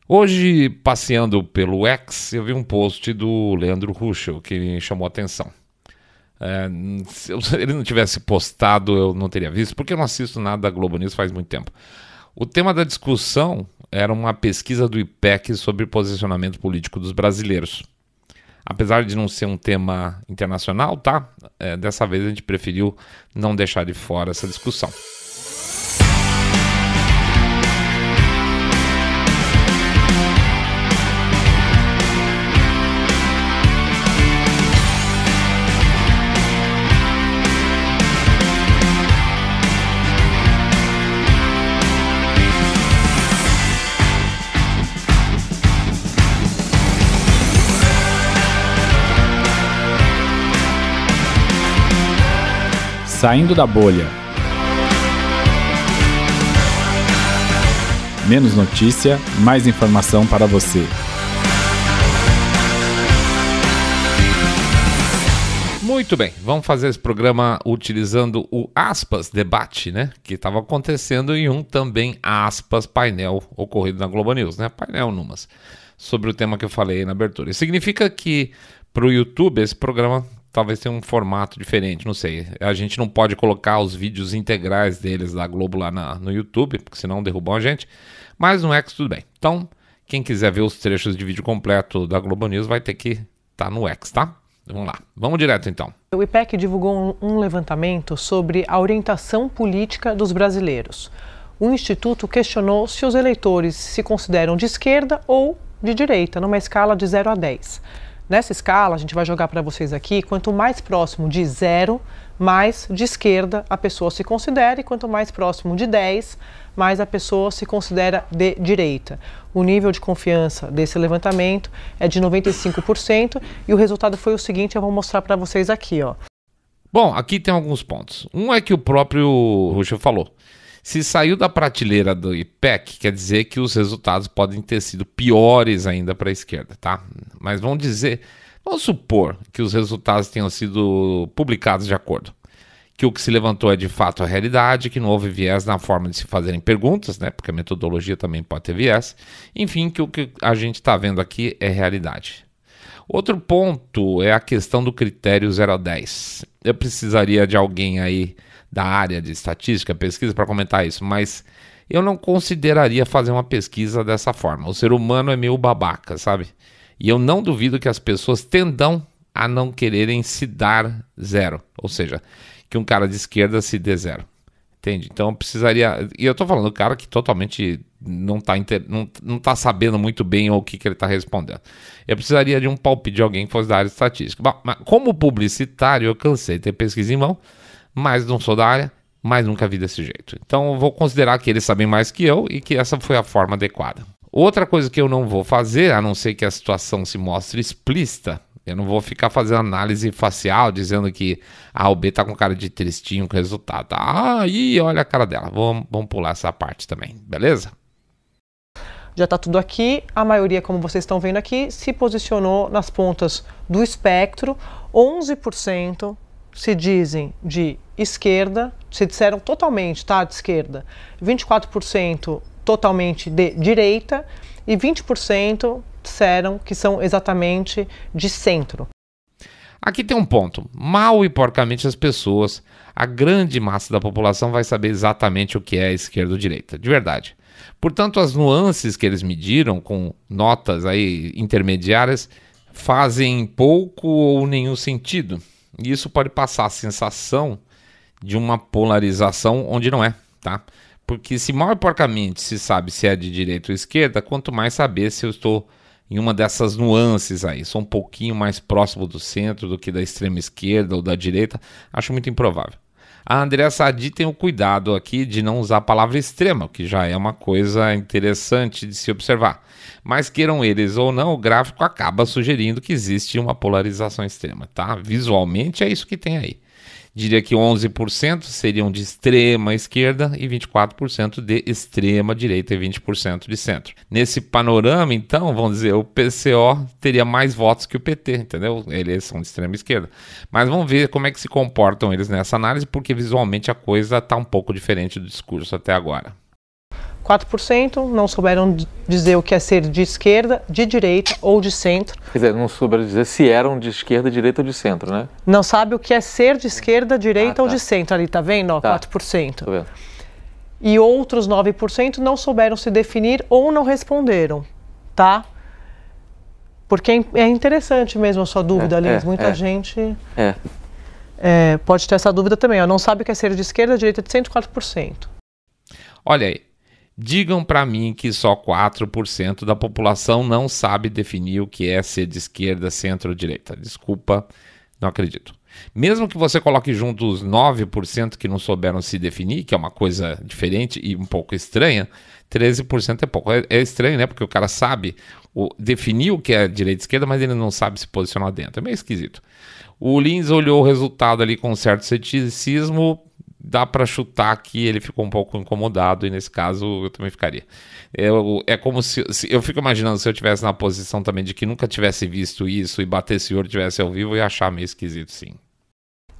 Hoje, passeando pelo X, eu vi um post do Leandro Ruschel que me chamou a atenção. Se ele não tivesse postado, eu não teria visto, porque eu não assisto nada da Globo News faz muito tempo. O tema da discussão era uma pesquisa do IPEC sobre posicionamento político dos brasileiros. Apesar de não ser um tema internacional, tá? Dessa vez a gente preferiu não deixar de fora essa discussão. Saindo da bolha. Menos notícia, mais informação para você. Muito bem, vamos fazer esse programa utilizando o aspas debate, né? Que estava acontecendo em um também aspas painel ocorrido na Globo News, né? Painel Numas, sobre o tema que eu falei na abertura. Isso significa que para o YouTube esse programa talvez tenha um formato diferente, não sei. A gente não pode colocar os vídeos integrais deles da Globo lá no YouTube, porque senão derrubam a gente. Mas no X tudo bem. Então, quem quiser ver os trechos de vídeo completo da Globo News vai ter que estar no X, tá? Vamos lá. Vamos direto então. O IPEC divulgou um levantamento sobre a orientação política dos brasileiros. O Instituto questionou se os eleitores se consideram de esquerda ou de direita, numa escala de 0 a 10. Nessa escala, a gente vai jogar para vocês aqui, quanto mais próximo de 0, mais de esquerda a pessoa se considera, e quanto mais próximo de 10, mais a pessoa se considera de direita. O nível de confiança desse levantamento é de 95%, e o resultado foi o seguinte, eu vou mostrar para vocês aqui, ó. Bom, aqui tem alguns pontos. Um é que o próprio Ruschel falou. Se saiu da prateleira do IPEC, quer dizer que os resultados podem ter sido piores ainda para a esquerda, tá? Mas vamos supor que os resultados tenham sido publicados de acordo. Que o que se levantou é de fato a realidade, que não houve viés na forma de se fazerem perguntas, né? Porque a metodologia também pode ter viés. Enfim, que o que a gente está vendo aqui é realidade. Outro ponto é a questão do critério 0 a 10. Eu precisaria de alguém aí da área de estatística, pesquisa, para comentar isso, mas eu não consideraria fazer uma pesquisa dessa forma. O ser humano é meio babaca, sabe? E eu não duvido que as pessoas tendam a não quererem se dar 0, ou seja, que um cara de esquerda se dê 0. Entende? Então eu precisaria... E eu tô falando do cara que totalmente não tá sabendo muito bem o que ele tá respondendo. Eu precisaria de um palpite de alguém que fosse da área de estatística. Bom, mas como publicitário, eu cansei de ter pesquisa em mão, mas não sou da área, mas nunca vi desse jeito. Então eu vou considerar que eles sabem mais que eu e que essa foi a forma adequada. Outra coisa que eu não vou fazer, a não ser que a situação se mostre explícita, eu não vou ficar fazendo análise facial dizendo que a o B tá com cara de tristinho com o resultado. Aí olha a cara dela. Vamos pular essa parte também, beleza? Já está tudo aqui, a maioria, como vocês estão vendo aqui, se posicionou nas pontas do espectro. 11% se dizem de esquerda, se disseram totalmente, tá, de esquerda. 24% totalmente de direita e 20% disseram que são exatamente de centro. Aqui tem um ponto. Mal e porcamente as pessoas, a grande massa da população vai saber exatamente o que é esquerda ou direita, de verdade. Portanto, as nuances que eles mediram com notas aí intermediárias fazem pouco ou nenhum sentido. E isso pode passar a sensação de uma polarização onde não é, tá? Porque se mal e porcamente se sabe se é de direita ou esquerda, quanto mais saber se eu estou em uma dessas nuances aí. Sou um pouquinho mais próximo do centro do que da extrema esquerda ou da direita, acho muito improvável. A Andréa Sadi tem o cuidado aqui de não usar a palavra extrema, o que já é uma coisa interessante de se observar. Mas queiram eles ou não, o gráfico acaba sugerindo que existe uma polarização extrema, tá? Visualmente é isso que tem aí. Diria que 11% seriam de extrema esquerda e 24% de extrema direita e 20% de centro. Nesse panorama, então, vamos dizer, o PCO teria mais votos que o PT, entendeu? Eles são de extrema esquerda. Mas vamos ver como é que se comportam eles nessa análise, porque visualmente a coisa está um pouco diferente do discurso até agora. 4% não souberam dizer o que é ser de esquerda, de direita ou de centro. Quer dizer, não souberam dizer se eram de esquerda, direita ou de centro, né? Não sabe o que é ser de esquerda, direita ou de centro. Ali, tá vendo? Ó, 4%. Tô vendo. E outros 9% não souberam se definir ou não responderam, tá? Porque é interessante mesmo a sua dúvida, Lins. Muita gente pode ter essa dúvida também. Ó. Não sabe o que é ser de esquerda, direita, de centro, 4%. Olha aí. Digam para mim que só 4% da população não sabe definir o que é ser de esquerda, centro ou direita. Desculpa, não acredito. Mesmo que você coloque junto os 9% que não souberam se definir, que é uma coisa diferente e um pouco estranha, 13% é pouco. É estranho, né? Porque o cara sabe definir o que é direita e esquerda, mas ele não sabe se posicionar dentro. É meio esquisito. O Lins olhou o resultado ali com um certo ceticismo. Dá para chutar que ele ficou um pouco incomodado e nesse caso eu também ficaria. É como se eu fico imaginando se eu estivesse na posição também de que nunca tivesse visto isso e batesse o olho tivesse ao vivo, eu ia achar meio esquisito, sim.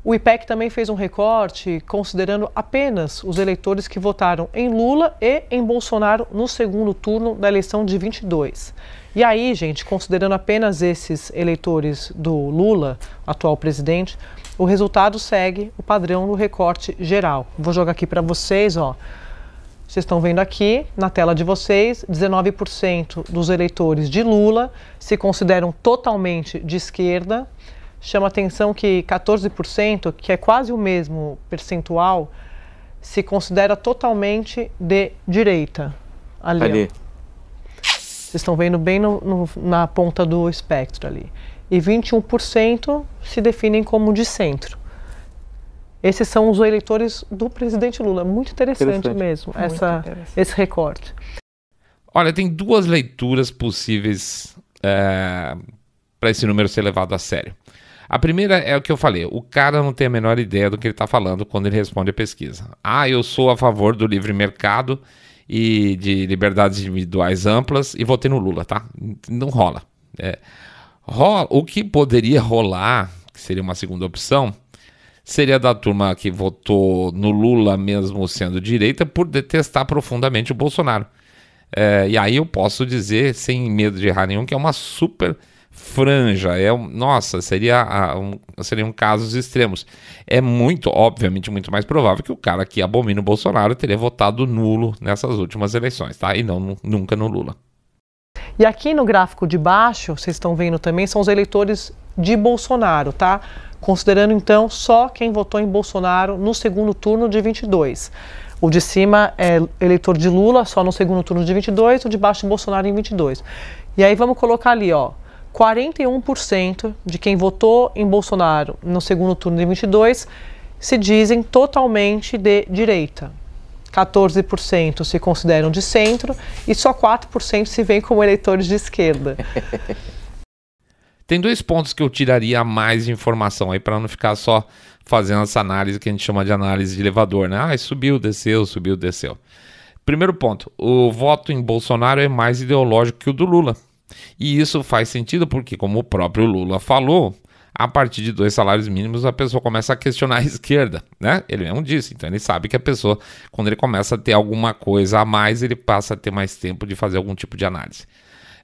O IPEC também fez um recorte considerando apenas os eleitores que votaram em Lula e em Bolsonaro no segundo turno da eleição de 22. E aí, gente, considerando apenas esses eleitores do Lula, atual presidente, o resultado segue o padrão do recorte geral. Vou jogar aqui para vocês, ó. Vocês estão vendo aqui na tela de vocês, 19% dos eleitores de Lula se consideram totalmente de esquerda. Chama atenção que 14%, que é quase o mesmo percentual, se considera totalmente de direita. Ali. Vocês estão vendo bem na ponta do espectro ali. E 21% se definem como de centro. Esses são os eleitores do presidente Lula. Muito interessante mesmo esse recorte. Olha, tem duas leituras possíveis para esse número ser levado a sério. A primeira é o que eu falei, o cara não tem a menor ideia do que ele está falando quando ele responde a pesquisa. Eu sou a favor do livre mercado e de liberdades individuais amplas e votei no Lula, tá? Não rola. O que poderia rolar, que seria uma segunda opção, seria da turma que votou no Lula mesmo sendo direita por detestar profundamente o Bolsonaro. E aí eu posso dizer, sem medo de errar nenhum, que é uma super franja. Seriam casos extremos. É obviamente, muito mais provável que o cara que abomina o Bolsonaro teria votado nulo nessas últimas eleições, tá? E não nunca no Lula. E aqui no gráfico de baixo, vocês estão vendo também, são os eleitores de Bolsonaro, tá? Considerando então só quem votou em Bolsonaro no segundo turno de 22. O de cima é eleitor de Lula só no segundo turno de 22, o de baixo Bolsonaro em 22. E aí vamos colocar ali, ó, 41% de quem votou em Bolsonaro no segundo turno de 22 se dizem totalmente de direita. 14% se consideram de centro e só 4% se veem como eleitores de esquerda. Tem dois pontos que eu tiraria mais de informação aí para não ficar só fazendo essa análise que a gente chama de análise de elevador, né? Subiu, desceu, subiu, desceu. Primeiro ponto, o voto em Bolsonaro é mais ideológico que o do Lula. E isso faz sentido porque, como o próprio Lula falou, a partir de 2 salários mínimos a pessoa começa a questionar a esquerda, né? Ele mesmo disse, então ele sabe que a pessoa, quando ele começa a ter alguma coisa a mais, ele passa a ter mais tempo de fazer algum tipo de análise.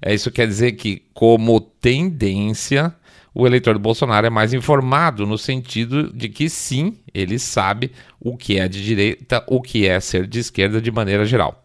Isso quer dizer que, como tendência, o eleitor do Bolsonaro é mais informado no sentido de que sim, ele sabe o que é de direita, o que é ser de esquerda de maneira geral.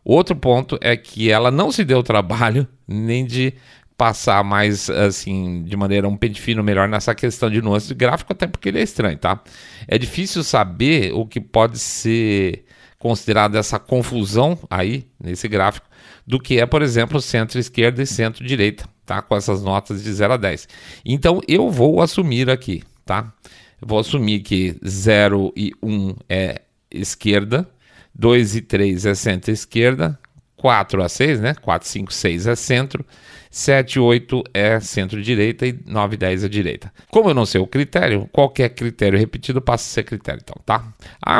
Outro ponto é que ela não se deu o trabalho nem de passar mais, assim, de maneira um pente fino melhor nessa questão de nuance de gráfico, até porque ele é estranho, tá? É difícil saber o que pode ser considerado essa confusão aí, nesse gráfico, do que é, por exemplo, centro-esquerda e centro-direita, tá? Com essas notas de 0 a 10. Então, eu vou assumir aqui, tá? Eu vou assumir que 0 e 1 é esquerda, 2 e 3 é centro-esquerda, 4 a 6, né? 4, 5, 6 é centro, 7 e 8 é centro-direita e 9 e 10 é direita. Como eu não sei o critério, qualquer critério repetido passa a ser critério, então, tá?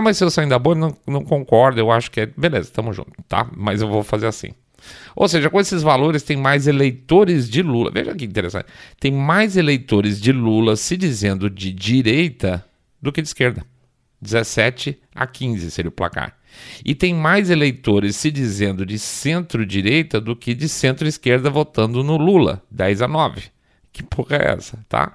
Mas se eu sair da bolha, não concordo, eu acho que é... Beleza, tamo junto, tá? Mas eu vou fazer assim. Ou seja, com esses valores tem mais eleitores de Lula. Veja que interessante. Tem mais eleitores de Lula se dizendo de direita do que de esquerda. 17 a 15 seria o placar. E tem mais eleitores se dizendo de centro-direita do que de centro-esquerda votando no Lula, 10-9. Que porra é essa, tá?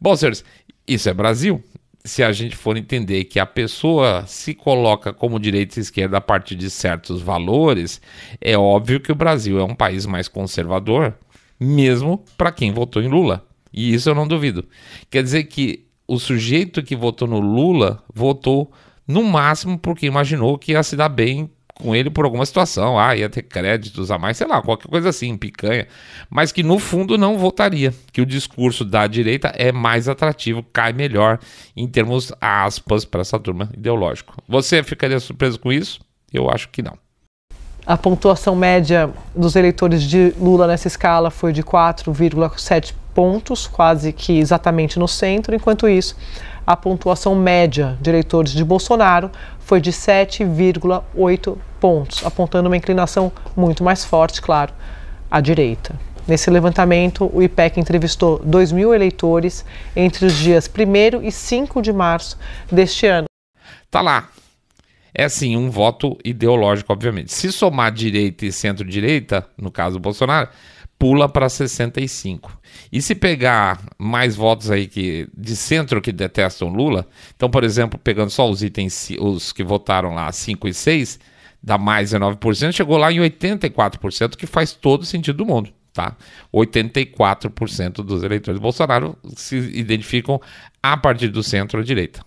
Bom, senhores, isso é Brasil. Se a gente for entender que a pessoa se coloca como direita e esquerda a partir de certos valores, é óbvio que o Brasil é um país mais conservador, mesmo para quem votou em Lula. E isso eu não duvido. Quer dizer que o sujeito que votou no Lula votou no máximo porque imaginou que ia se dar bem com ele por alguma situação. Ia ter créditos a mais, sei lá, qualquer coisa assim, picanha. Mas que no fundo não votaria. Que o discurso da direita é mais atrativo, cai melhor em termos, aspas, para essa turma ideológico. Você ficaria surpreso com isso? Eu acho que não. A pontuação média dos eleitores de Lula nessa escala foi de 4,7 pontos, quase que exatamente no centro. Enquanto isso, a pontuação média de eleitores de Bolsonaro foi de 7,8 pontos, apontando uma inclinação muito mais forte, claro, à direita. Nesse levantamento, o IPEC entrevistou 2.000 eleitores entre os dias 1º e 5 de março deste ano. Tá lá. É sim um voto ideológico, obviamente. Se somar direita e centro-direita, no caso do Bolsonaro, pula para 65. E se pegar mais votos aí de centro que detestam Lula, então, por exemplo, pegando só os itens, os que votaram lá 5 e 6, dá mais 19%, chegou lá em 84%, que faz todo sentido do mundo, tá? 84% dos eleitores de Bolsonaro se identificam a partir do centro à direita.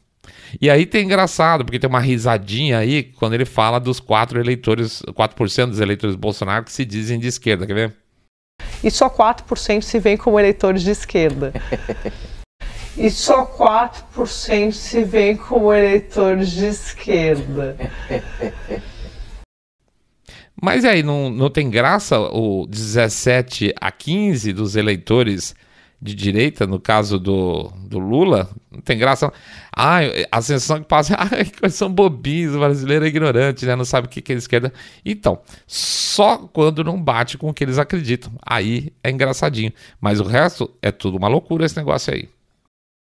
E aí tem engraçado, porque tem uma risadinha aí quando ele fala dos 4% dos eleitores de Bolsonaro que se dizem de esquerda, quer ver? E só 4% se veem como eleitores de esquerda. E só 4% se veem como eleitores de esquerda. Mas aí não tem graça o 17-15 dos eleitores de direita, no caso do Lula? Não tem graça. A sensação que passa, são bobinhos, o brasileiro é ignorante, né? Não sabe o que é esquerda. Então, só quando não bate com o que eles acreditam. Aí é engraçadinho. Mas o resto é tudo uma loucura esse negócio aí.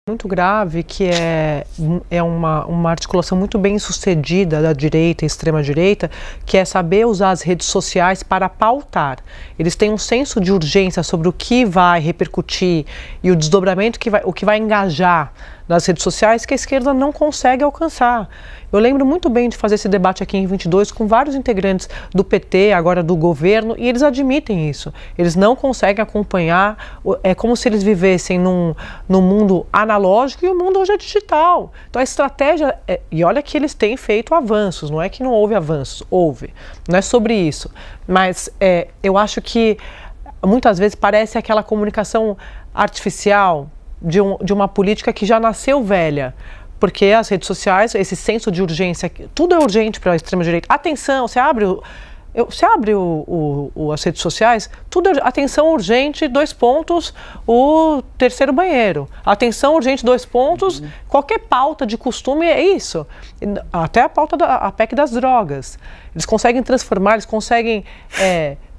Muito grave, que é uma articulação muito bem sucedida da direita e extrema-direita, que é saber usar as redes sociais para pautar. Eles têm um senso de urgência sobre o que vai repercutir e o desdobramento, o que vai engajar nas redes sociais, que a esquerda não consegue alcançar. Eu lembro muito bem de fazer esse debate aqui em 22 com vários integrantes do PT, agora do governo, e eles admitem isso. Eles não conseguem acompanhar, é como se eles vivessem num mundo analógico e o mundo hoje é digital. Então a estratégia, e olha que eles têm feito avanços, não é que não houve avanços, houve. Não é sobre isso, mas eu acho que muitas vezes parece aquela comunicação artificial de uma política que já nasceu velha. Porque as redes sociais, esse senso de urgência, tudo é urgente para a extrema-direita. Atenção, você abre as redes sociais, tudo é atenção urgente, 2 pontos, o terceiro banheiro. Atenção urgente, 2 pontos, qualquer pauta de costume é isso. Até a pauta a PEC das drogas. Eles conseguem transformar, eles conseguem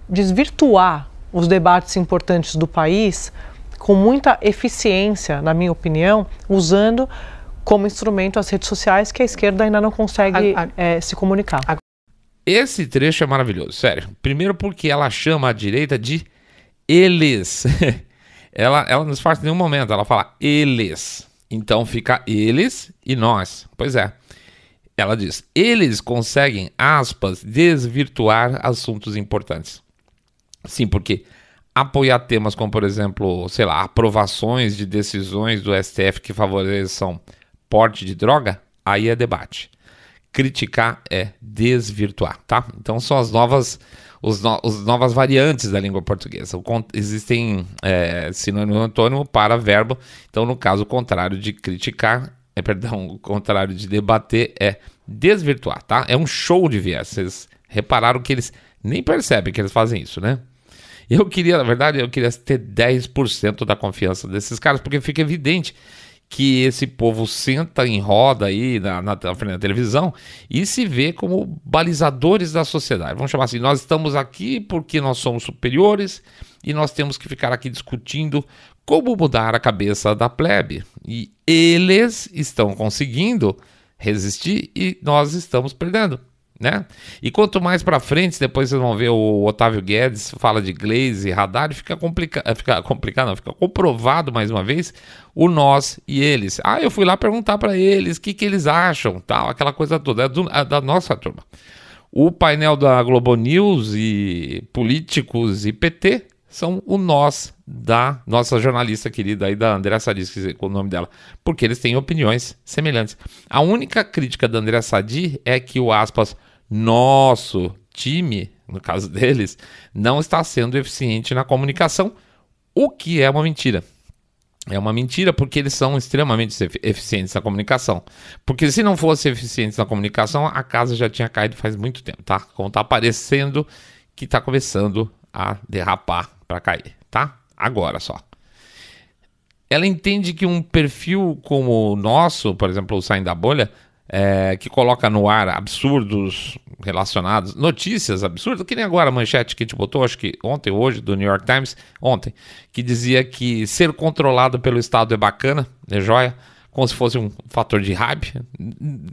desvirtuar os debates importantes do país com muita eficiência, na minha opinião, usando como instrumento as redes sociais, que a esquerda ainda não consegue se comunicar. Esse trecho é maravilhoso, sério. Primeiro porque ela chama a direita de eles. ela não disfarça em nenhum momento, ela fala eles. Então fica eles e nós. Pois é. Ela diz, eles conseguem, aspas, desvirtuar assuntos importantes. Sim, porque apoiar temas como, por exemplo, sei lá, aprovações de decisões do STF que favoreçam porte de droga, aí é debate. Criticar é desvirtuar, tá? Então são as novas variantes da língua portuguesa. Existem sinônimo antônimo para verbo. Então, no caso, o contrário de criticar, o contrário de debater é desvirtuar, tá? É um show de viés. Vocês repararam que eles nem percebem que eles fazem isso, né? Na verdade, eu queria ter 10% da confiança desses caras, porque fica evidente que esse povo senta em roda aí na frente da televisão e se vê como balizadores da sociedade. Vamos chamar assim, nós estamos aqui porque nós somos superiores e nós temos que ficar aqui discutindo como mudar a cabeça da plebe. E eles estão conseguindo resistir e nós estamos perdendo. né? E quanto mais para frente, depois vocês vão ver o Otávio Guedes fala de Gleisi e Haddad, fica comprovado mais uma vez o nós e eles. Eu fui lá perguntar para eles o que eles acham, tal, aquela coisa toda, é da nossa turma. O painel da Globo News e políticos e PT são o nós da nossa jornalista querida aí, da Andréa Sadi, esqueci o nome dela, porque eles têm opiniões semelhantes. A única crítica da Andréa Sadi é que o aspas, nosso time, no caso deles, não está sendo eficiente na comunicação, o que é uma mentira. É uma mentira porque eles são extremamente eficientes na comunicação. Porque se não fossem eficientes na comunicação, a casa já tinha caído faz muito tempo, tá? Como tá aparecendo que está começando a derrapar para cair, tá? Agora só. Ela entende que um perfil como o nosso, por exemplo, o Saindo da Bolha, que coloca no ar absurdos relacionados, notícias absurdas, que nem agora a manchete que a gente botou, acho que ontem ou hoje, do New York Times, ontem, que dizia que ser controlado pelo Estado é bacana, é joia, como se fosse um fator de hype,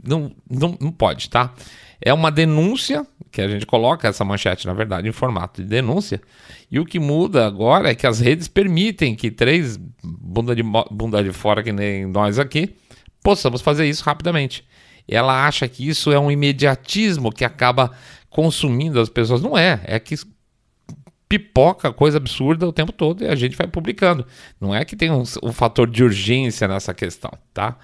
não pode, tá? É uma denúncia, que a gente coloca essa manchete, na verdade, em formato de denúncia, e o que muda agora é que as redes permitem que três bunda de fora, que nem nós aqui, possamos fazer isso rapidamente. Ela acha que isso é um imediatismo que acaba consumindo as pessoas. Não é, é que pipoca coisa absurda o tempo todo e a gente vai publicando. Não é que tem um fator de urgência nessa questão, tá?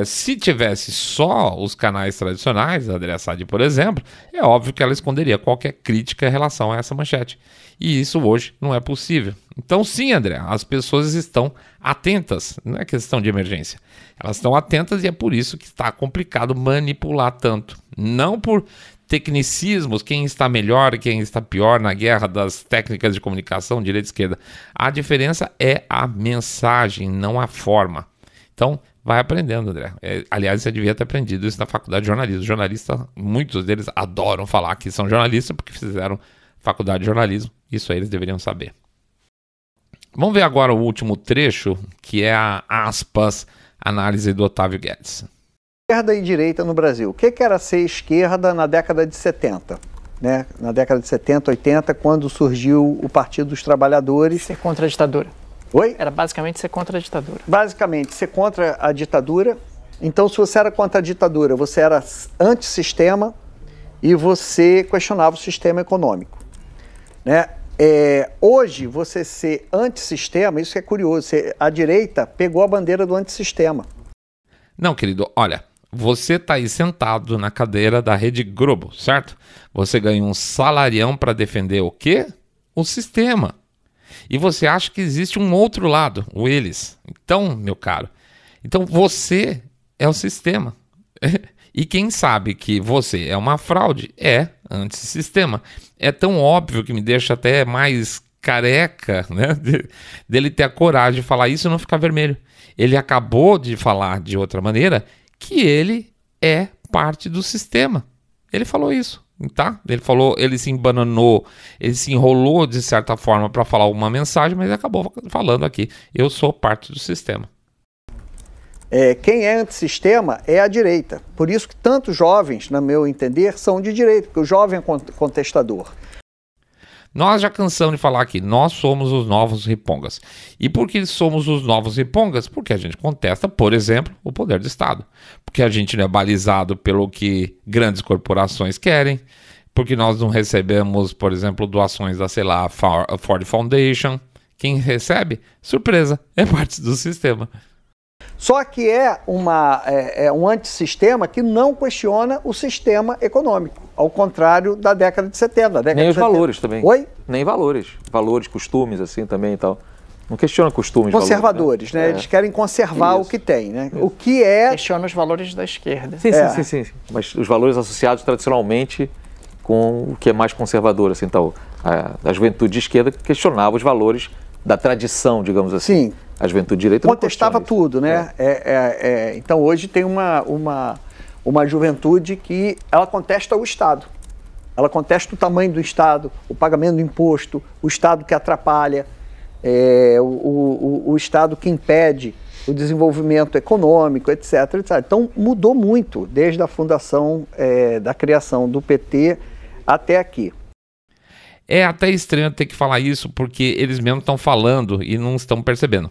Se tivesse só os canais tradicionais, a Andréa Sadi, por exemplo, é óbvio que ela esconderia qualquer crítica em relação a essa manchete. E isso hoje não é possível. Então sim, André, as pessoas estão atentas, não é questão de emergência. Elas estão atentas e é por isso que está complicado manipular tanto. Não por tecnicismos, quem está melhor e quem está pior na guerra das técnicas de comunicação, direita e esquerda. A diferença é a mensagem, não a forma. Então, vai aprendendo, André. Aliás, você devia ter aprendido isso na faculdade de jornalismo. Jornalistas, muitos deles adoram falar que são jornalistas porque fizeram faculdade de jornalismo. Isso aí eles deveriam saber. Vamos ver agora o último trecho, que é a aspas análise do Otávio Guedes. Esquerda e direita no Brasil. O que era ser esquerda na década de 70? Né? Na década de 70, 80, quando surgiu o Partido dos Trabalhadores. Ser contra a ditadura. Oi? Era basicamente ser contra a ditadura. Basicamente, ser contra a ditadura. Então, se você era contra a ditadura, você era antissistema e você questionava o sistema econômico. Né? Hoje, você ser antissistema, isso é curioso, a direita pegou a bandeira do antissistema. Não, querido, olha, você está aí sentado na cadeira da Rede Globo, certo? Você ganha um salarião para defender o quê? O sistema. E você acha que existe um outro lado, o eles. Então, meu caro, você é o sistema. E quem sabe que você é uma fraude é antissistema. É tão óbvio que me deixa até mais careca, né, dele ter a coragem de falar isso e não ficar vermelho. Ele acabou de falar de outra maneira que ele é parte do sistema. Ele falou isso, tá? Ele se embananou, ele se enrolou de certa forma para falar uma mensagem, mas ele acabou falando aqui: eu sou parte do sistema. Quem é antissistema é a direita. Por isso que tantos jovens, no meu entender, são de direita, porque o jovem é contestador. Nós já cansamos de falar aqui, nós somos os novos ripongas. E por que somos os novos ripongas? Porque a gente contesta, por exemplo, o poder do Estado. Porque a gente não é balizado pelo que grandes corporações querem, porque nós não recebemos, por exemplo, doações da, sei lá, Ford Foundation. Quem recebe, surpresa, é parte do sistema. Só que é um antissistema que não questiona o sistema econômico, ao contrário da década de 70. Nem os valores também. Oi? Nem valores. Valores, costumes, assim também e tal. Não questiona costumes. Conservadores, valores, né? Eles querem conservar o que tem, né? O que questiona os valores da esquerda. Sim. Mas os valores associados tradicionalmente com o que é mais conservador, assim, tal. A juventude de esquerda questionava os valores da tradição, digamos assim. Sim. A juventude de direita contestava tudo, né? Então hoje tem uma juventude que ela contesta o Estado. Ela contesta o tamanho do Estado, o pagamento do imposto, o Estado que atrapalha, o Estado que impede o desenvolvimento econômico, etc, etc. Então mudou muito desde a fundação, da criação do PT até aqui. É até estranho ter que falar isso, porque eles mesmos estão falando e não estão percebendo.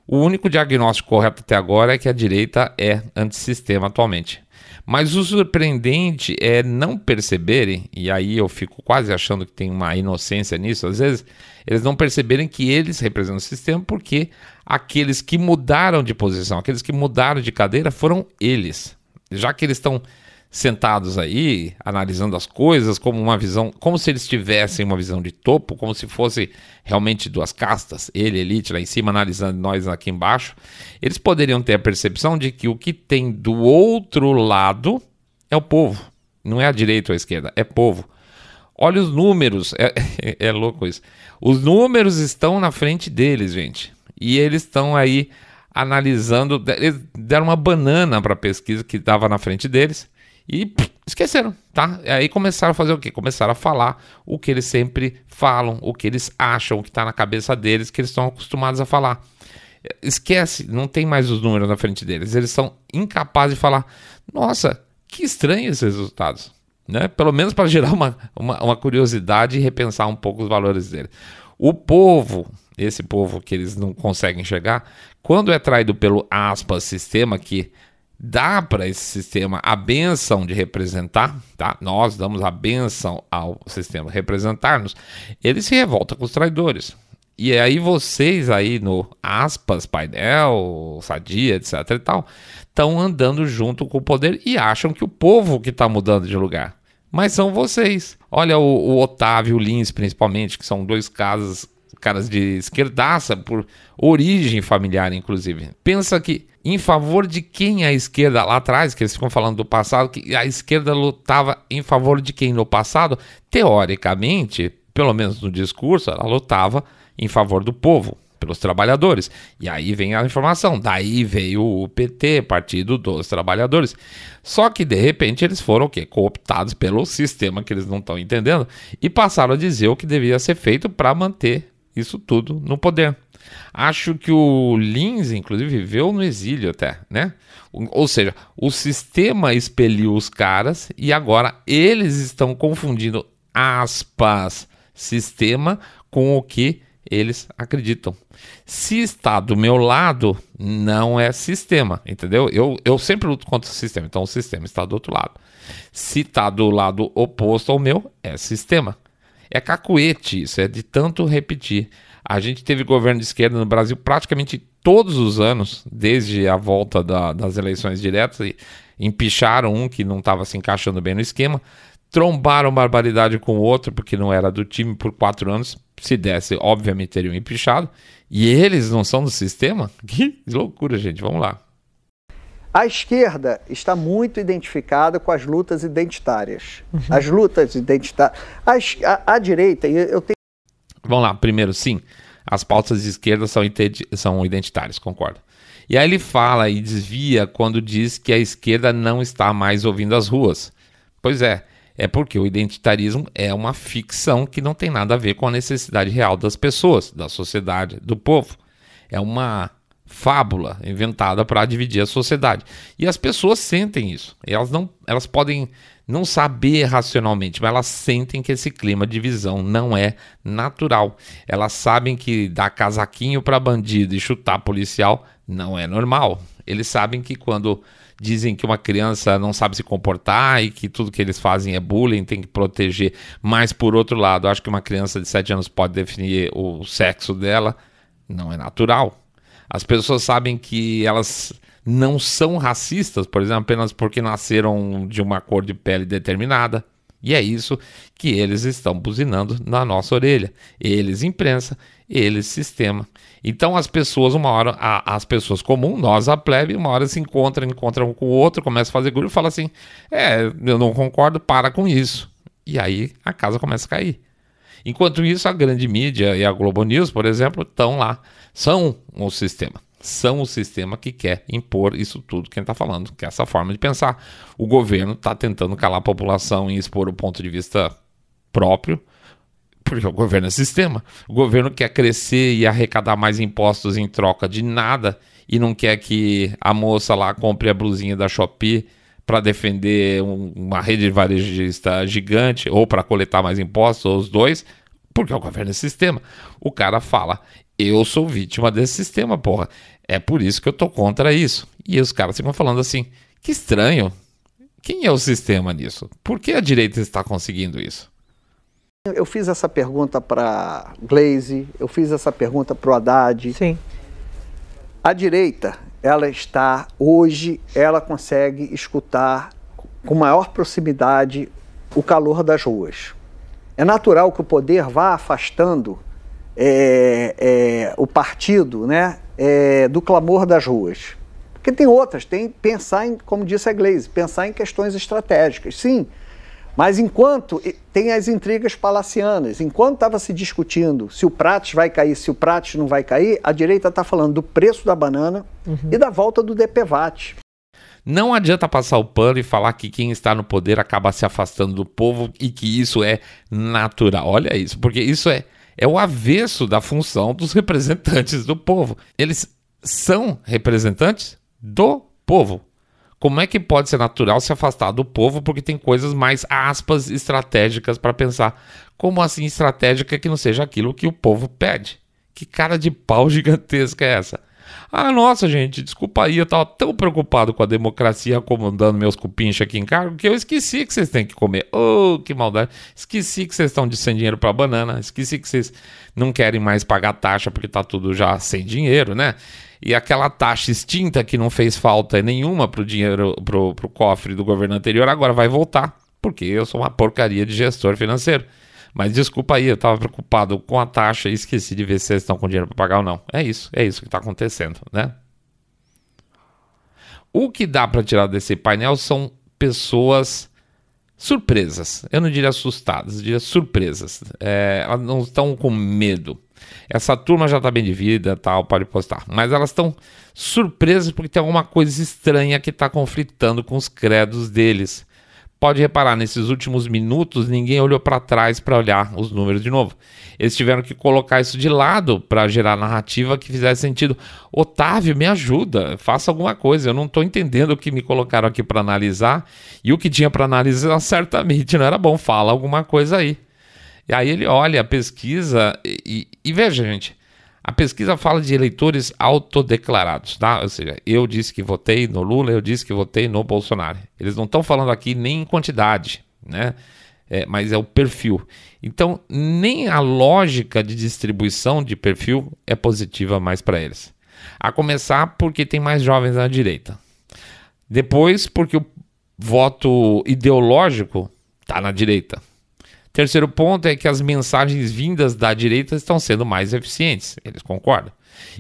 O único diagnóstico correto até agora é que a direita é antissistema atualmente. Mas o surpreendente é não perceberem, e aí eu fico quase achando que tem uma inocência nisso, às vezes eles não perceberem que eles representam o sistema, porque aqueles que mudaram de posição, aqueles que mudaram de cadeira foram eles. Já que eles estão sentados aí, analisando as coisas como uma visão, como se eles tivessem uma visão de topo, como se fosse realmente duas castas, ele, elite, lá em cima, analisando nós aqui embaixo, eles poderiam ter a percepção de que o que tem do outro lado é o povo, não é a direita ou a esquerda, é povo. Olha os números, é louco isso. Os números estão na frente deles, gente, e eles estão aí analisando, eles deram uma banana para a pesquisa que estava na frente deles, e esqueceram, tá? E aí começaram a fazer o quê? Começaram a falar o que eles sempre falam, o que eles acham, o que está na cabeça deles, que eles estão acostumados a falar. Esquece, não tem mais os números na frente deles. Eles são incapazes de falar, nossa, que estranho esses resultados, né? Pelo menos para gerar uma curiosidade e repensar um pouco os valores deles. O povo, esse povo que eles não conseguem chegar, quando é traído pelo aspas sistema que dá para esse sistema a bênção de representar, tá? Nós damos a bênção ao sistema representar-nos, ele se revolta com os traidores. E aí vocês aí no aspas, painel, sadia, etc e tal, estão andando junto com o poder e acham que o povo que está mudando de lugar. Mas são vocês. Olha o Otávio Lins, principalmente, que são dois caras de esquerdaça, por origem familiar, inclusive. Pensa que em favor de quem a esquerda lá atrás, que eles ficam falando do passado, que a esquerda lutava em favor de quem no passado, teoricamente, pelo menos no discurso, ela lutava em favor do povo, pelos trabalhadores. E aí vem a informação, daí veio o PT, Partido dos Trabalhadores. Só que de repente eles foram o quê? Cooptados pelo sistema que eles não estão entendendo e passaram a dizer o que devia ser feito para manter isso tudo no poder. Acho que o Lins, inclusive, viveu no exílio até, né? Ou seja, o sistema expeliu os caras e agora eles estão confundindo aspas sistema com o que eles acreditam. Se está do meu lado, não é sistema, entendeu? Eu sempre luto contra o sistema, então o sistema está do outro lado. Se está do lado oposto ao meu, é sistema. É cacuete isso, é de tanto repetir. A gente teve governo de esquerda no Brasil praticamente todos os anos, desde a volta das eleições diretas, e empicharam um que não estava se encaixando bem no esquema, trombaram barbaridade com o outro, porque não era do time por 4 anos, se desse, obviamente teriam empichado, e eles não são do sistema? Que loucura, gente, vamos lá. A esquerda está muito identificada com as lutas identitárias. As lutas identitárias. A direita, eu tenho... Vamos lá, primeiro, sim, as pautas de esquerda são identitárias, concordo. E aí ele fala e desvia quando diz que a esquerda não está mais ouvindo as ruas. Pois é porque o identitarismo é uma ficção que não tem nada a ver com a necessidade real das pessoas, da sociedade, do povo. É uma fábula inventada para dividir a sociedade. E as pessoas sentem isso. Elas podem não saber racionalmente, mas elas sentem que esse clima de divisão não é natural. Elas sabem que dar casaquinho para bandido e chutar policial não é normal. Eles sabem que quando dizem que uma criança não sabe se comportar e que tudo que eles fazem é bullying, tem que proteger, mas por outro lado, acho que uma criança de 7 anos pode definir o sexo dela, não é natural. As pessoas sabem que elas não são racistas, por exemplo, apenas porque nasceram de uma cor de pele determinada. E é isso que eles estão buzinando na nossa orelha. Eles imprensa, eles sistema. Então as pessoas, uma hora, as pessoas comuns, nós a plebe, uma hora se encontram um com o outro, começa a fazer grupo e fala assim, eu não concordo, para com isso. E aí a casa começa a cair. Enquanto isso, a grande mídia e a Globo News, por exemplo, estão lá, são o sistema que quer impor isso tudo que a gente está falando, que é essa forma de pensar. O governo está tentando calar a população e expor o ponto de vista próprio, Porque o governo é sistema. O governo quer crescer e arrecadar mais impostos em troca de nada e não quer que a moça lá compre a blusinha da Shopee para defender uma rede varejista gigante ou para coletar mais impostos, ou os dois, porque o governo é sistema. O cara fala, eu sou vítima desse sistema, porra. É por isso que eu tô contra isso. E os caras ficam falando assim, que estranho. Quem é o sistema nisso? Por que a direita está conseguindo isso? Eu fiz essa pergunta para Gleisi, eu fiz essa pergunta para o Haddad. Sim. A direita, ela está, hoje, ela consegue escutar com maior proximidade o calor das ruas. É natural que o poder vá afastando o partido, né, do clamor das ruas. Porque tem outras, tem pensar em, como disse a Gleisi, pensar em questões estratégicas, sim. Mas enquanto tem as intrigas palacianas, enquanto estava se discutindo se o Prates vai cair, se o Prates não vai cair, a direita está falando do preço da banana e da volta do DPVAT. Não adianta passar o pano e falar que quem está no poder acaba se afastando do povo e que isso é natural. Olha isso, porque isso é o avesso da função dos representantes do povo. Eles são representantes do povo. Como é que pode ser natural se afastar do povo porque tem coisas mais, aspas, estratégicas para pensar? Como assim estratégica que não seja aquilo que o povo pede? Que cara de pau gigantesca é essa? Ah, nossa, gente, desculpa aí, eu tava tão preocupado com a democracia acomodando meus cupinchos aqui em casa que eu esqueci que vocês têm que comer. Oh, que maldade. Esqueci que vocês estão sem dinheiro para banana, esqueci que vocês não querem mais pagar taxa porque tá tudo já sem dinheiro, né? E aquela taxa extinta que não fez falta nenhuma pro dinheiro, pro cofre do governo anterior, agora vai voltar, porque eu sou uma porcaria de gestor financeiro. Mas desculpa aí, eu estava preocupado com a taxa e esqueci de ver se vocês estão com dinheiro para pagar ou não. É isso que está acontecendo, né? O que dá para tirar desse painel são pessoas surpresas. Eu não diria assustadas, eu diria surpresas. Elas não estão com medo. Essa turma já está bem de vida, tal, pode postar. Mas elas estão surpresas porque tem alguma coisa estranha que está conflitando com os credos deles. Pode reparar, nesses últimos minutos, ninguém olhou para trás para olhar os números de novo. Eles tiveram que colocar isso de lado para gerar narrativa que fizesse sentido. Otávio, me ajuda, faça alguma coisa. Eu não estou entendendo o que me colocaram aqui para analisar. E o que tinha para analisar certamente não era bom. Fala alguma coisa aí. E aí ele olha a pesquisa e veja, gente, a pesquisa fala de eleitores autodeclarados, tá? Ou seja, eu disse que votei no Lula, eu disse que votei no Bolsonaro. Eles não estão falando aqui nem em quantidade, né? Mas é o perfil. Então, nem a lógica de distribuição de perfil é positiva mais para eles. A começar porque tem mais jovens à direita. Depois, porque o voto ideológico está na direita. Terceiro ponto é que as mensagens vindas da direita estão sendo mais eficientes, eles concordam.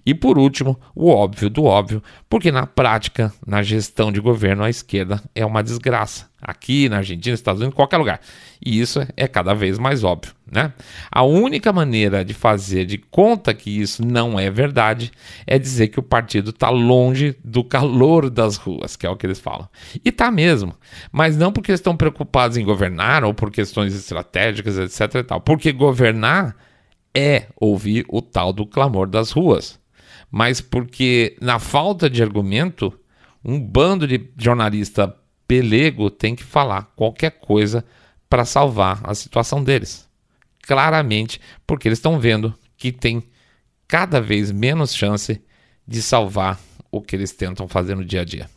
E por último, o óbvio do óbvio, porque na prática, na gestão de governo, a esquerda é uma desgraça. Aqui na Argentina, nos Estados Unidos, em qualquer lugar. E isso é cada vez mais óbvio, né? A única maneira de fazer de conta que isso não é verdade é dizer que o partido está longe do calor das ruas, que é o que eles falam. E está mesmo, mas não porque estão preocupados em governar ou por questões estratégicas, etc. e tal. Porque governar é ouvir o tal do clamor das ruas. Mas porque, na falta de argumento, um bando de jornalista pelego tem que falar qualquer coisa para salvar a situação deles. Claramente, porque eles estão vendo que tem cada vez menos chance de salvar o que eles tentam fazer no dia a dia.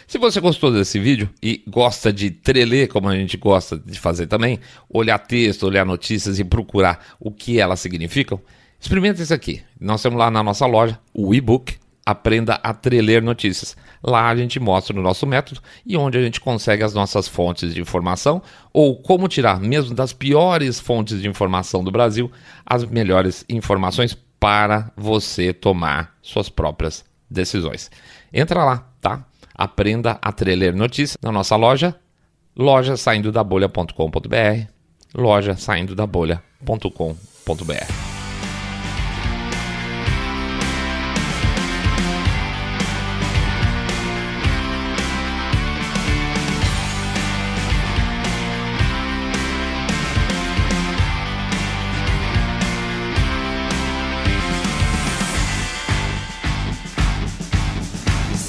Se você gostou desse vídeo e gosta de treler, como a gente gosta de fazer também, olhar texto, olhar notícias e procurar o que elas significam, experimenta isso aqui. Nós temos lá na nossa loja o e-book Aprenda a Treler Notícias. Lá a gente mostra o nosso método e onde a gente consegue as nossas fontes de informação ou como tirar, mesmo das piores fontes de informação do Brasil, as melhores informações para você tomar suas próprias decisões. Entra lá, tá? Aprenda a Treler Notícias na nossa loja, lojasaindodabolha.com.br, lojasaindodabolha.com.br.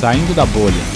Saindo da Bolha.